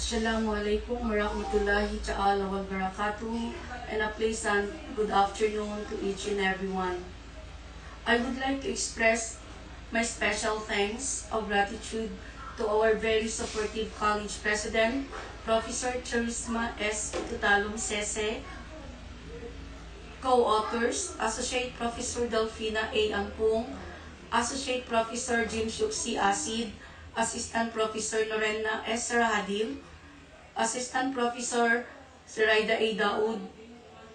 Assalamualaikum warahmatullahi ta'ala wa barakatuh, and a pleasant good afternoon to each and everyone. I would like to express my special thanks of gratitude to our very supportive college president, Professor Charisma S. Tutalum Sese, co-authors, Associate Professor Delfina A. Ampung, Associate Professor Jim Shuksi Asid, Assistant Professor Lorena S. Saradi, Assistant Professor Zhiraida A. Daud,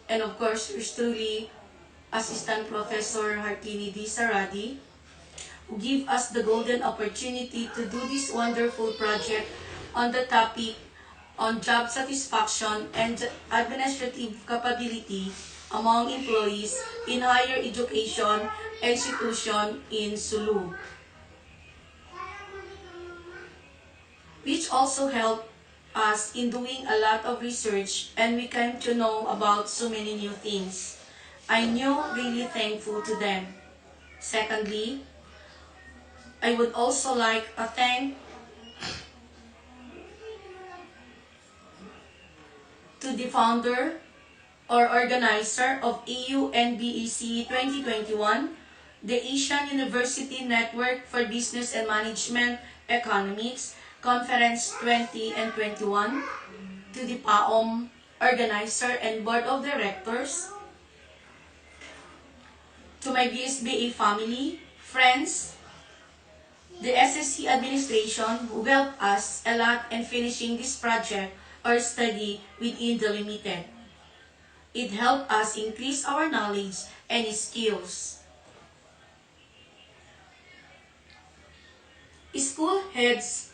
and of course, yours truly, Assistant Professor Hartini D. Saradi, who give us the golden opportunity to do this wonderful project on the topic on job satisfaction and administrative capability among employees in higher education institution in Sulu, which also helped us in doing a lot of research, and we came to know about so many new things. I'm really thankful to them. Secondly, I would also like to thank to the founder or organizer of AUN-BE 2021, the Asian University Network for Business and Management Economics Conference 20 and 21, to the PAOM organizer and board of directors, to my BSBA family, friends, the SSC administration who helped us a lot in finishing this project or study within the limited. It helped us increase our knowledge and skills. School heads.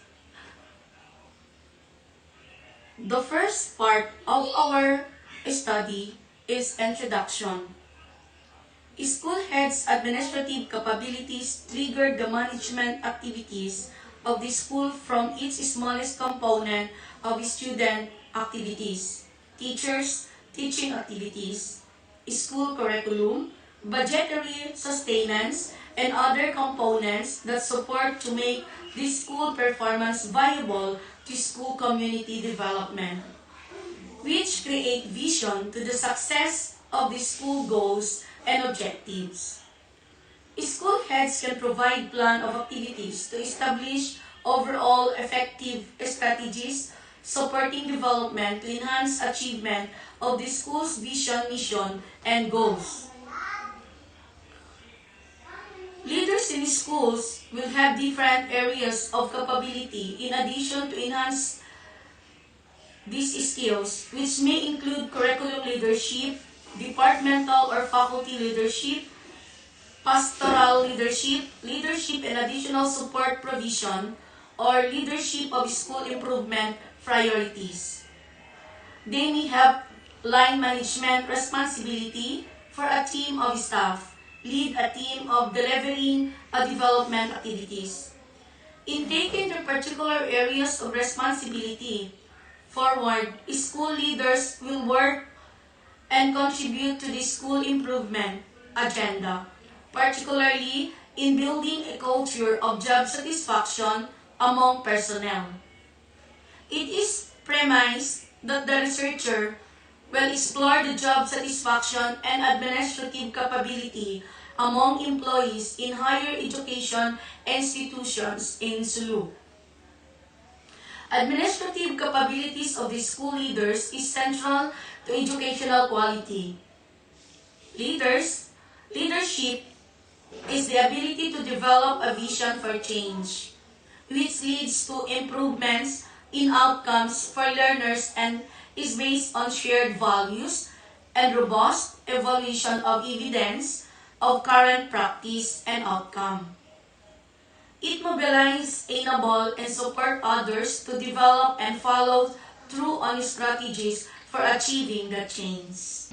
The first part of our study is introduction. School heads' administrative capabilities trigger the management activities of the school from its smallest component of student activities, teachers, teaching activities, school curriculum, budgetary sustenance, and other components that support to make the school performance viable to school community development, which create vision to the success of the school goals and objectives. School heads can provide plan of activities to establish overall effective strategies supporting development to enhance achievement of the school's vision, mission, and goals. Leaders in schools will have different areas of capability in addition to enhance these skills, which may include curriculum leadership, departmental or faculty leadership, pastoral leadership, leadership and additional support provision, or leadership of school improvement priorities. They may have line management responsibility for a team of staff, lead a team of delivering development activities. In taking their particular areas of responsibility forward, school leaders will work and contribute to the school improvement agenda, particularly in building a culture of job satisfaction among personnel. It is premised that the researcher will explore the job satisfaction and administrative capability among employees in higher education institutions in Sulu. Administrative capabilities of the school leaders is central to educational quality. Leadership is the ability to develop a vision for change, which leads to improvements in outcomes for learners and is based on shared values and robust evaluation of evidence of current practice and outcome. It mobilizes, enable, and support others to develop and follow through on strategies for achieving the change.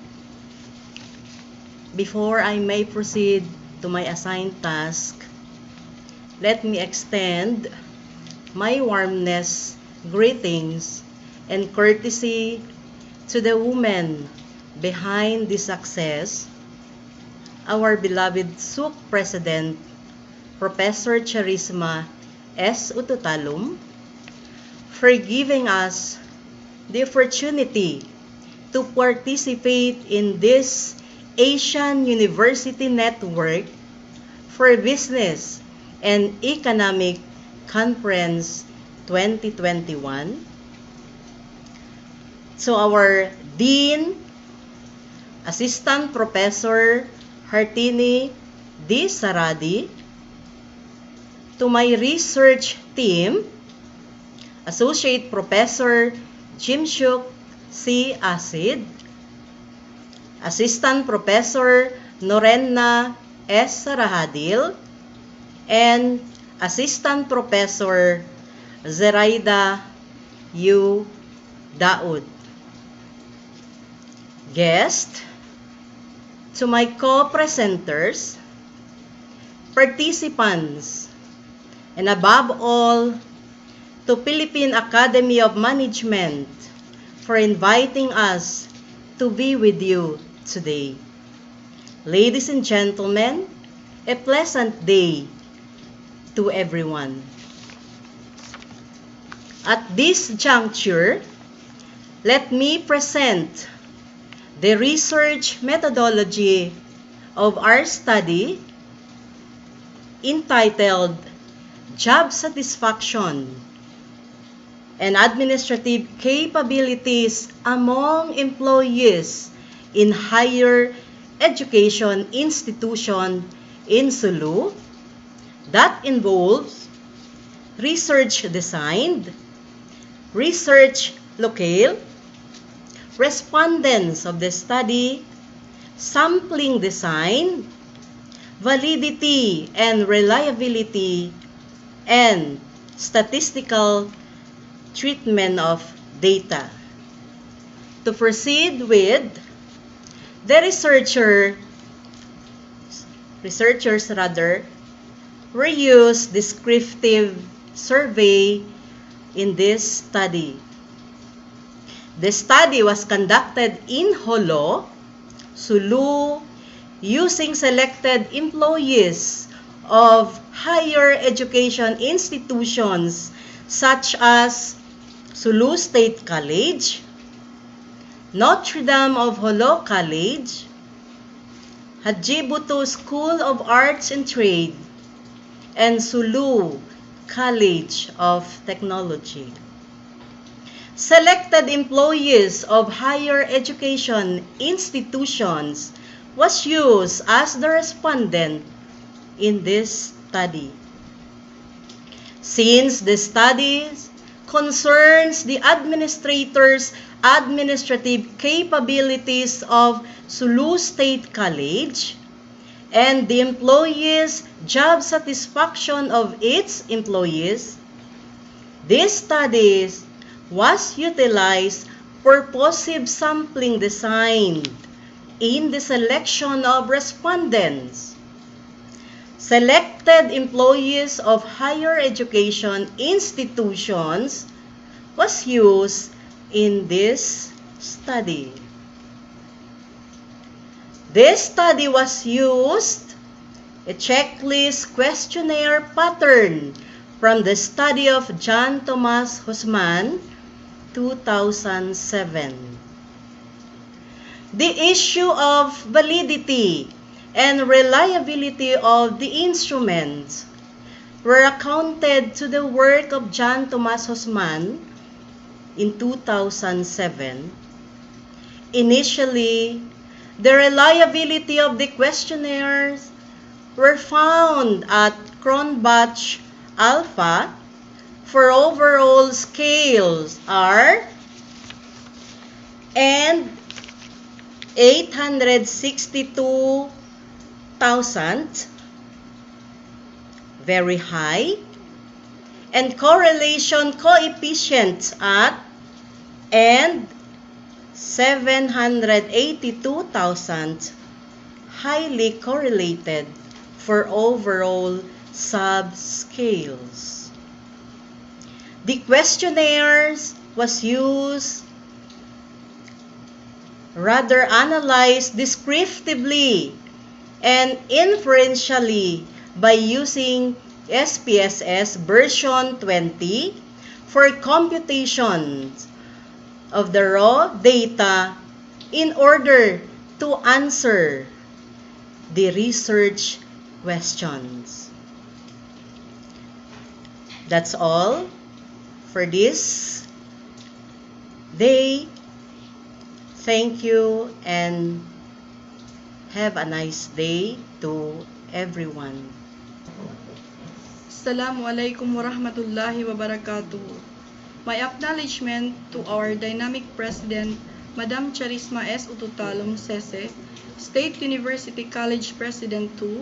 Before I may proceed to my assigned task, let me extend my warmness, greetings, and courtesy to the women behind this success, our beloved SUK President, Professor Charisma S. Ututalum, for giving us the opportunity to participate in this Asian University Network for Business and Economic Conference 2021. So our Dean, Assistant Professor Hartini D. Saradi, to my research team, Associate Professor Jimshuk C. Asid, Assistant Professor Norenna S. Sarahadil, and Assistant Professor Zhiraida U. Daud. Guest, to my co-presenters, participants, and above all, to Philippine Academy of Management for inviting us to be with you today. Ladies and gentlemen, a pleasant day to everyone. At this juncture, let me present the research methodology of our study entitled Job Satisfaction and Administrative Capabilities Among Employees in Higher Education Institution in Sulu, that involves research designed, research locale, respondents of the study, sampling design, validity and reliability, and statistical treatment of data. To proceed with, the researchers were used descriptive survey in this study. The study was conducted in Holo, Sulu, using selected employees of higher education institutions such as Sulu State College, Notre Dame of Holo College, Hajibuto School of Arts and Trade, and Sulu College of Technology. Selected employees of higher education institutions was used as the respondent in this study. Since the study concerns the administrator's administrative capabilities of Sulu State College and the employees' job satisfaction of its employees, this study was utilized purposive sampling design in the selection of respondents. Selected employees of higher education institutions was used in this study. This study was used a checklist questionnaire pattern from the study of John Thomas Husman, 2007. The issue of validity and reliability of the instruments were accounted to the work of John Thomas Husman in 2007. Initially, the reliability of the questionnaires were found at Cronbach Alpha for overall scales R and 862,000, very high, and correlation coefficient at and 782,000, highly correlated for overall subscales. The questionnaires was used analyzed descriptively and inferentially by using SPSS version 20 for computation of the raw data in order to answer the research questions. That's all for this day. Thank you and have a nice day to everyone. Assalamualaikum warahmatullahi wabarakatuh. My acknowledgement to our dynamic President, Madam Charisma S. Ututalum Sese, State University College President 2,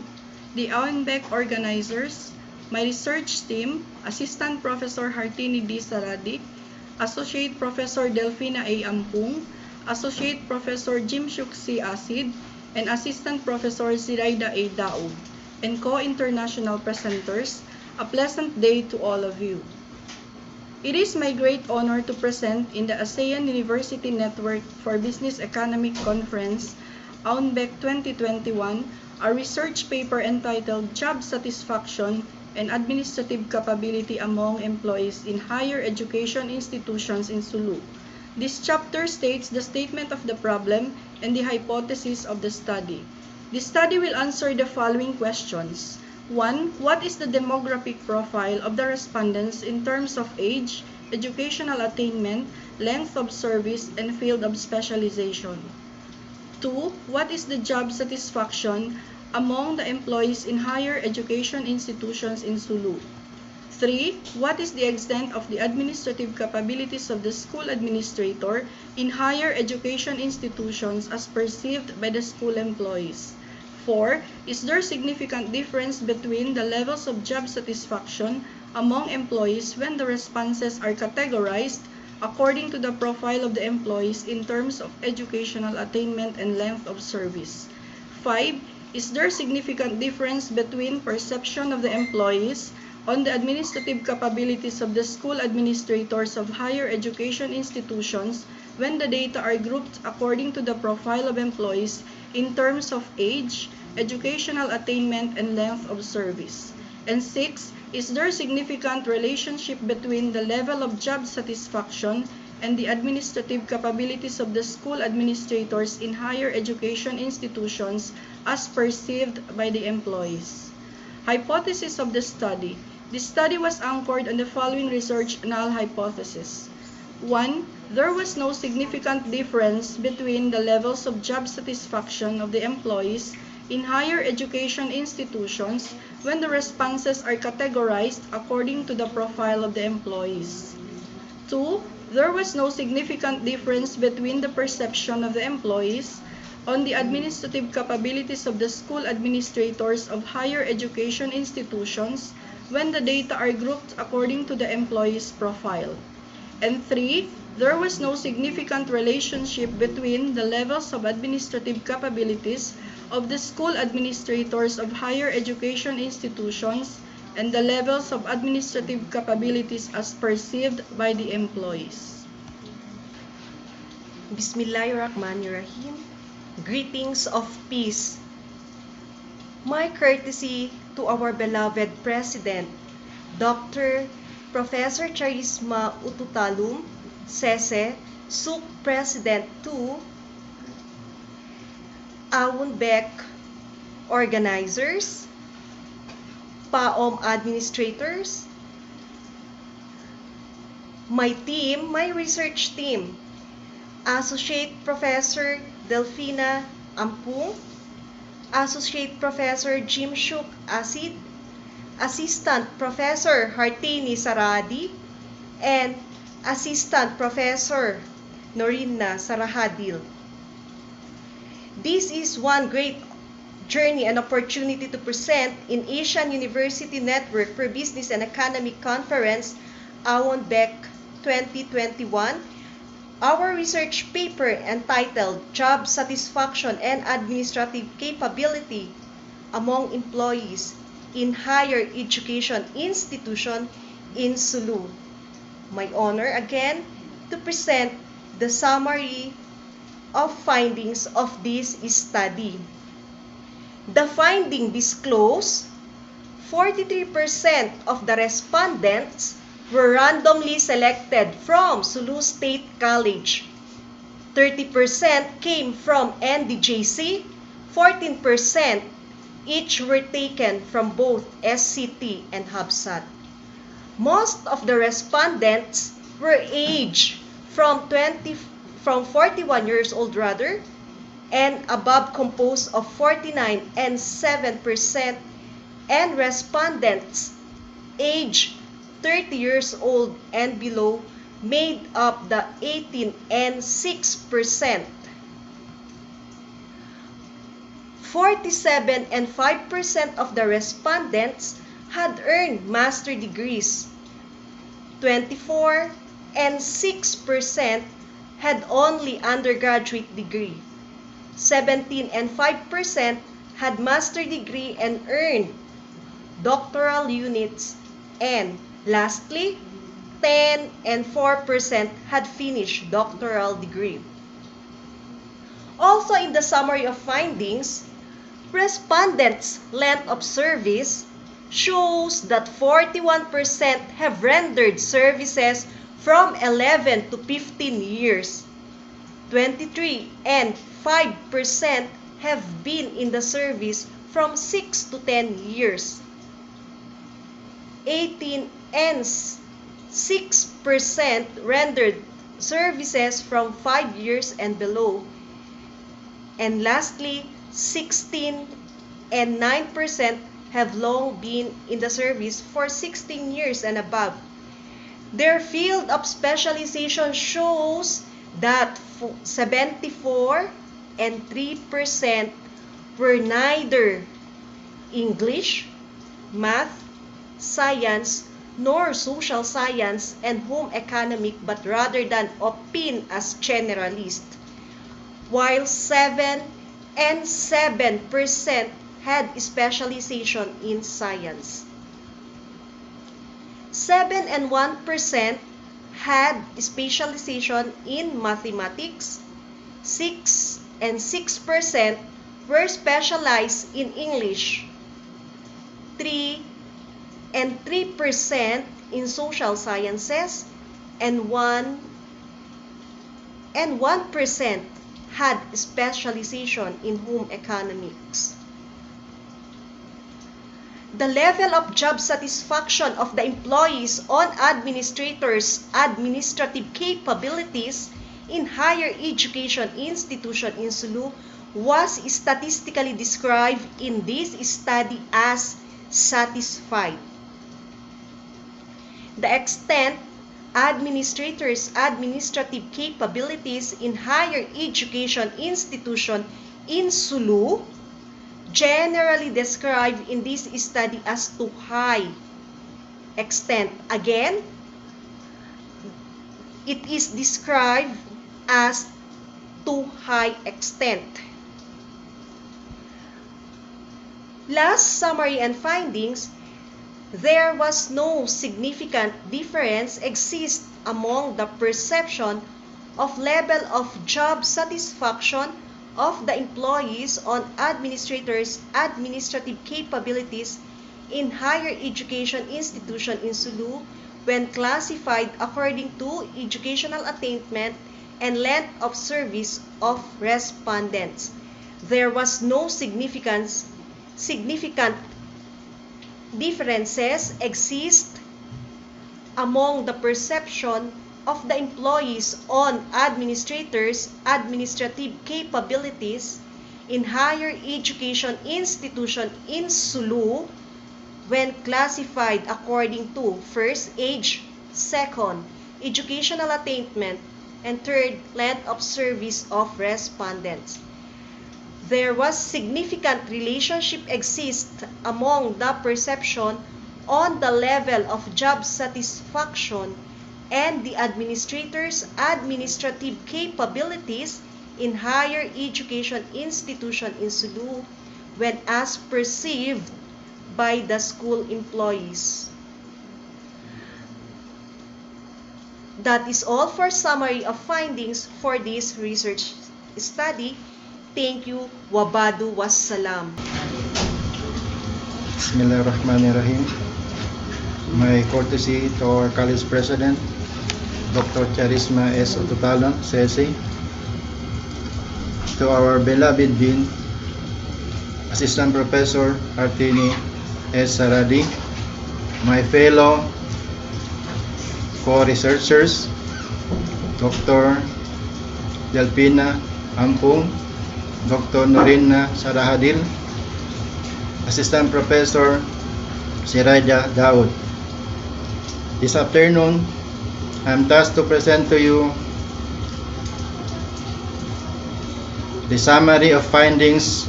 the AUN-BE organizers, my research team, Assistant Professor Hartini D. Saradi, Associate Professor Delfina A. Ampung, Associate Professor Jimshuk C. Asid, and Assistant Professor Zhiraida A. Daud, and co-international presenters. A pleasant day to all of you. It is my great honor to present in the ASEAN University Network for Business Economic Conference, AUN-BE 2021, a research paper entitled Job Satisfaction and Administrative Capability Among Employees in Higher Education Institutions in Sulu. This chapter states the statement of the problem and the hypothesis of the study. The study will answer the following questions. 1. What is the demographic profile of the respondents in terms of age, educational attainment, length of service, and field of specialization? 2. What is the job satisfaction among the employees in higher education institutions in Sulu? 3. What is the extent of the administrative capabilities of the school administrator in higher education institutions as perceived by the school employees? 4. Is there significant difference between the levels of job satisfaction among employees when the responses are categorized according to the profile of the employees in terms of educational attainment and length of service? 5. Is there significant difference between perception of the employees on the administrative capabilities of the school administrators of higher education institutions when the data are grouped according to the profile of employees in terms of age, educational attainment, and length of service? And 6. Is there significant relationship between the level of job satisfaction and the administrative capabilities of the school administrators in higher education institutions as perceived by the employees? Hypothesis of the study. The study was anchored on the following research null hypothesis. 1. There was no significant difference between the levels of job satisfaction of the employees in higher education institutions when the responses are categorized according to the profile of the employees. 2. There was no significant difference between the perception of the employees on the administrative capabilities of the school administrators of higher education institutions when the data are grouped according to the employee's profile. And 3. There was no significant relationship between the levels of administrative capabilities of the school administrators of higher education institutions and the levels of administrative capabilities as perceived by the employees. Bismillahirrahmanirrahim. Greetings of peace. My courtesy to our beloved President, Dr. Professor Charisma Ututalum Sese, SUC President 2, AUN-BE organizers, PAOM administrators, my team, my research team, Associate Professor Delfina Ampung, Associate Professor Jimshuk Asid, Assistant Professor Hartini Saradi, and Assistant Professor Norina Sarahadil. This is one great journey and opportunity to present in Asian University Network for Business and Economic Conference, AUN-BE 2021, our research paper entitled Job Satisfaction and Administrative Capability Among Employees in Higher Education Institution in Sulu. My honor again to present the summary of findings of this study. The finding disclosed 43% of the respondents were randomly selected from Sulu State College. 30% came from NDJC, 14% each were taken from both SCT and HubSat. Most of the respondents were aged from 41 years old and above, composed of 49 and 7%, and respondents aged 30 years old and below made up the 18 and 6%. 47 and 5% of the respondents had earned master degrees. 24 and 6% had only undergraduate degree. 17 and 5% had master degree and earned doctoral units. And lastly, 10 and 4% had finished doctoral degree. Also, in the summary of findings, respondents' length of service shows that 41% have rendered services from 11 to 15 years. 23 and 5% have been in the service from 6 to 10 years. 18 and 6% rendered services from 5 years and below. And lastly, 16 and 9% have long been in the service for 16 years and above. Their field of specialization shows that 74 and 3% were neither English, math, science, nor social science and home economic, but rather than opine as generalist, while 7 and 7% had specialization in science. 7 and 1% had specialization in mathematics. 6 and 6% were specialized in English. 3 and 3% in social sciences, and 1% had specialization in home economics. The level of job satisfaction of the employees on administrators' administrative capabilities in higher education institution in Sulu was statistically described in this study as satisfied. The extent administrators' administrative capabilities in higher education institution in Sulu generally described in this study as too high extent. Again, it is described as too high extent. Last summary and findings, there was no significant difference exist among the perception of level of job satisfaction of the employees on administrators' administrative capabilities in higher education institution in Sulu when classified according to educational attainment and length of service of respondents. There was no significant differences exist among the perception of the employees on administrators' administrative capabilities in higher education institution in Sulu when classified according to first, age, second, educational attainment, and third, length of service of respondents. There was significant relationship exist among the perception on the level of job satisfaction and the administrators' administrative capabilities in higher education institution in Sulu when as perceived by the school employees. That is all for summary of findings for this research study. Thank you. Wabadu wassalam. Bismillahirrahmanirrahim. My courtesy to our college president, Dr. Charisma S. Otutalon, Sese, to our beloved dean, Assistant Professor Hartini S. Saradi, my fellow co-researchers, Dr. Delfina Ampung, Dr. Norina Sarahadil, Assistant Professor Zhiraida Daud. This afternoon, I'm tasked to present to you the summary of findings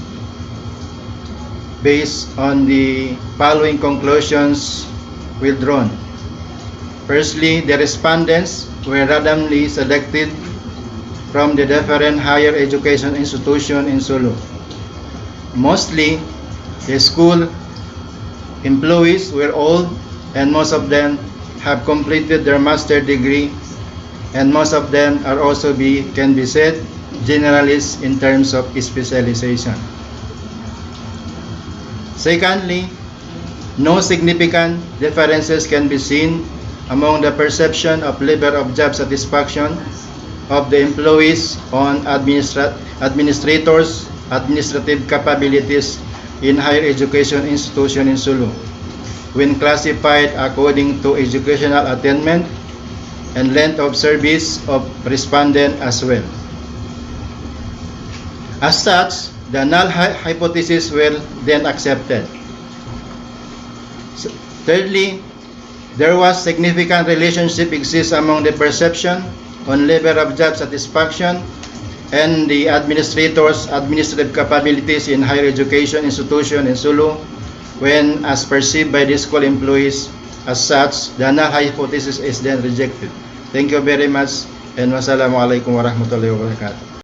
based on the following conclusions withdrawn. Firstly, the respondents were randomly selected from the different higher education institutions in Sulu. Mostly, the school employees were old and most of them have completed their master's degree, and most of them are also can be said generalists in terms of specialization. Secondly, no significant differences can be seen among the perception of level of job satisfaction of the employees on administrators' administrative capabilities in higher education institution in Sulu, when classified according to educational attainment and length of service of respondent as well. As such, the null hypothesis were then accepted. Thirdly, there was significant relationship exists among the perception on level of job satisfaction and the administrators' administrative capabilities in higher education institution in Sulu when as perceived by the school employees. As such, the null hypothesis is then rejected. Thank you very much, and wassalamualaikum warahmatullahi wabarakatuh.